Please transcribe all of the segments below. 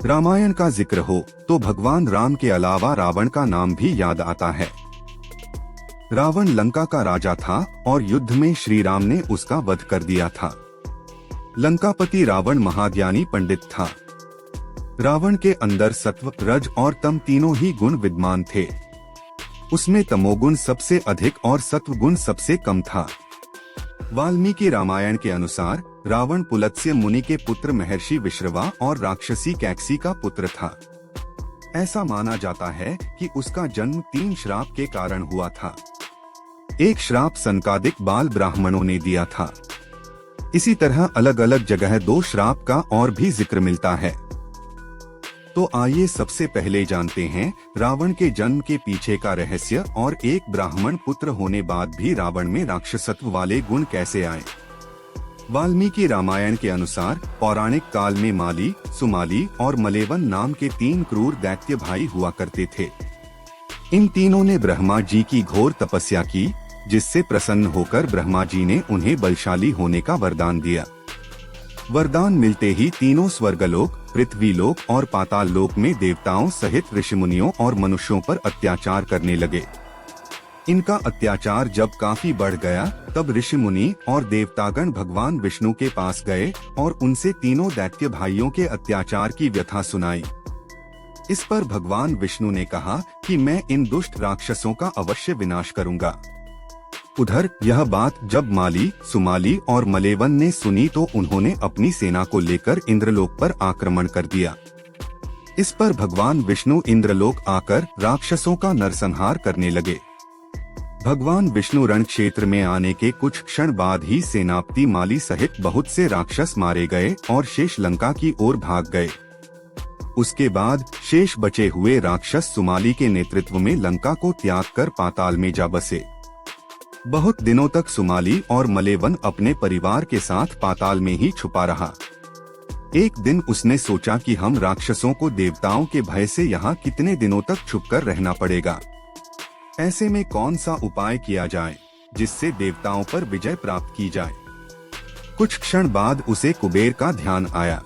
रामायण का जिक्र हो तो भगवान राम के अलावा रावण का नाम भी याद आता है। रावण लंका का राजा था और युद्ध में श्री राम ने उसका वध कर दिया था। लंकापति रावण महाज्ञानी पंडित था। रावण के अंदर सत्व, रज और तम तीनों ही गुण विद्यमान थे। उसमें तमोगुण सबसे अधिक और सत्व गुण सबसे कम था। वाल्मीकि रामायण के अनुसार रावण पुलत्स्य मुनि के पुत्र महर्षि विश्रवा और राक्षसी कैकसी का पुत्र था। ऐसा माना जाता है कि उसका जन्म 3 श्राप के कारण हुआ था। एक श्राप सनकादिक बाल ब्राह्मणों ने दिया था। इसी तरह अलग अलग जगह 2 श्राप का और भी जिक्र मिलता है। तो आइए सबसे पहले जानते हैं रावण के जन्म के पीछे का रहस्य और एक ब्राह्मण पुत्र होने बाद भी रावण में राक्षसत्व वाले गुण कैसे आए। वाल्मीकि रामायण के अनुसार पौराणिक काल में माली, सुमाली और मलेवन नाम के 3 क्रूर दैत्य भाई हुआ करते थे। इन तीनों ने ब्रह्मा जी की घोर तपस्या की, जिससे प्रसन्न होकर ब्रह्मा जी ने उन्हें बलशाली होने का वरदान दिया। वरदान मिलते ही तीनों स्वर्गलोक, पृथ्वीलोक और पाताल लोक में देवताओं सहित ऋषिमुनियों और मनुष्यों पर अत्याचार करने लगे। इनका अत्याचार जब काफी बढ़ गया तब ऋषिमुनि और देवतागण भगवान विष्णु के पास गए और उनसे तीनों दैत्य भाइयों के अत्याचार की व्यथा सुनाई। इस पर भगवान विष्णु ने कहा कि मैं इन दुष्ट राक्षसों का अवश्य विनाश करूंगा। उधर यह बात जब माली, सुमाली और मलेवन ने सुनी तो उन्होंने अपनी सेना को लेकर इंद्रलोक पर आक्रमण कर दिया। इस पर भगवान विष्णु इंद्रलोक आकर राक्षसों का नरसंहार करने लगे। भगवान विष्णु रण क्षेत्र में आने के कुछ क्षण बाद ही सेनापति माली सहित बहुत से राक्षस मारे गए और शेष लंका की ओर भाग गए। उसके बाद शेष बचे हुए राक्षस सुमाली के नेतृत्व में लंका को त्याग कर पाताल में जा बसे। बहुत दिनों तक सुमाली और मलेवन अपने परिवार के साथ पाताल में ही छुपा रहा। एक दिन उसने सोचा कि हम राक्षसों को देवताओं के भय से यहाँ कितने दिनों तक छुपकर रहना पड़ेगा। ऐसे में कौन सा उपाय किया जाए जिससे देवताओं पर विजय प्राप्त की जाए। कुछ क्षण बाद उसे कुबेर का ध्यान आया।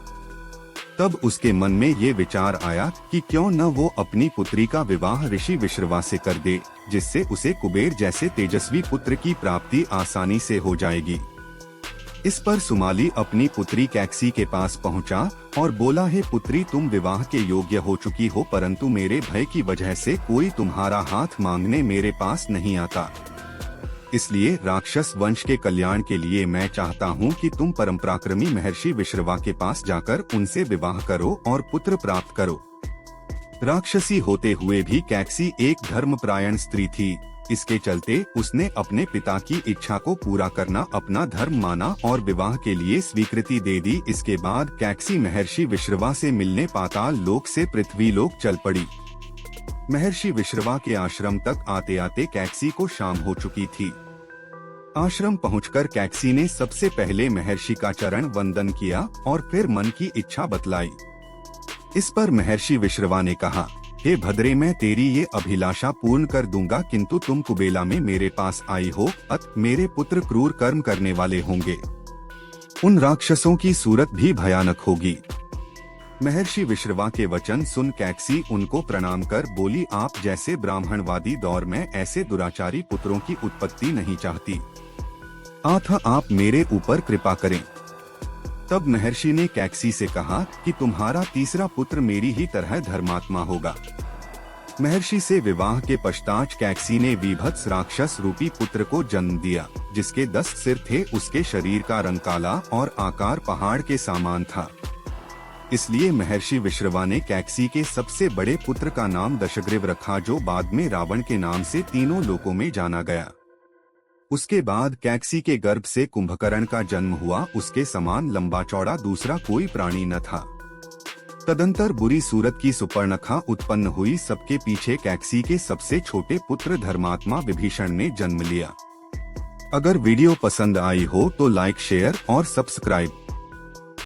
तब उसके मन में ये विचार आया कि क्यों न वो अपनी पुत्री का विवाह ऋषि विश्रवा से कर दे, जिससे उसे कुबेर जैसे तेजस्वी पुत्र की प्राप्ति आसानी से हो जाएगी। इस पर सुमाली अपनी पुत्री कैकसी के पास पहुंचा और बोला, हे पुत्री, तुम विवाह के योग्य हो चुकी हो, परंतु मेरे भय की वजह से कोई तुम्हारा हाथ मांगने मेरे पास नहीं आता। इसलिए राक्षस वंश के कल्याण के लिए मैं चाहता हूँ कि तुम परमपराक्रमी महर्षि विश्रवा के पास जाकर उनसे विवाह करो और पुत्र प्राप्त करो। राक्षसी होते हुए भी कैकसी एक धर्मपरायण स्त्री थी। इसके चलते उसने अपने पिता की इच्छा को पूरा करना अपना धर्म माना और विवाह के लिए स्वीकृति दे दी। इसके बाद कैकसी महर्षि विश्रवा से मिलने पाताल लोक से पृथ्वी लोक चल पड़ी। महर्षि विश्रवा के आश्रम तक आते आते कैकसी को शाम हो चुकी थी। आश्रम पहुंचकर कैकसी ने सबसे पहले महर्षि का चरण वंदन किया और फिर मन की इच्छा बतलाई। इस पर महर्षि विश्रवा ने कहा, हे भद्रे, मैं तेरी ये अभिलाषा पूर्ण कर दूंगा, किंतु तुम कुबेला में मेरे पास आई हो, मेरे पुत्र क्रूर कर्म करने वाले होंगे। उन राक्षसों की सूरत भी भयानक होगी। महर्षि विश्रवा के वचन सुन कैकसी उनको प्रणाम कर बोली, आप जैसे ब्राह्मणवादी दौर में ऐसे दुराचारी पुत्रों की उत्पत्ति नहीं चाहती, अतः आप मेरे ऊपर कृपा करें। तब महर्षि ने कैकसी से कहा कि तुम्हारा तीसरा पुत्र मेरी ही तरह धर्मात्मा होगा। महर्षि से विवाह के पश्चात कैकसी ने विभत्स राक्षस रूपी पुत्र को जन्म दिया, जिसके 10 सिर थे। उसके शरीर का रंग काला और आकार पहाड़ के समान था। इसलिए महर्षि विश्रवा ने कैकसी के सबसे बड़े पुत्र का नाम दशग्रीव रखा, जो बाद में रावण के नाम से तीनों लोकों में जाना गया। उसके बाद कैकसी के गर्भ से कुंभकर्ण का जन्म हुआ। उसके समान लंबा चौड़ा दूसरा कोई प्राणी न था। तदंतर बुरी सूरत की सुपर्णखा उत्पन्न हुई। सबके पीछे कैकसी के सबसे छोटे पुत्र धर्मात्मा विभीषण ने जन्म लिया। अगर वीडियो पसंद आई हो तो लाइक, शेयर और सब्सक्राइब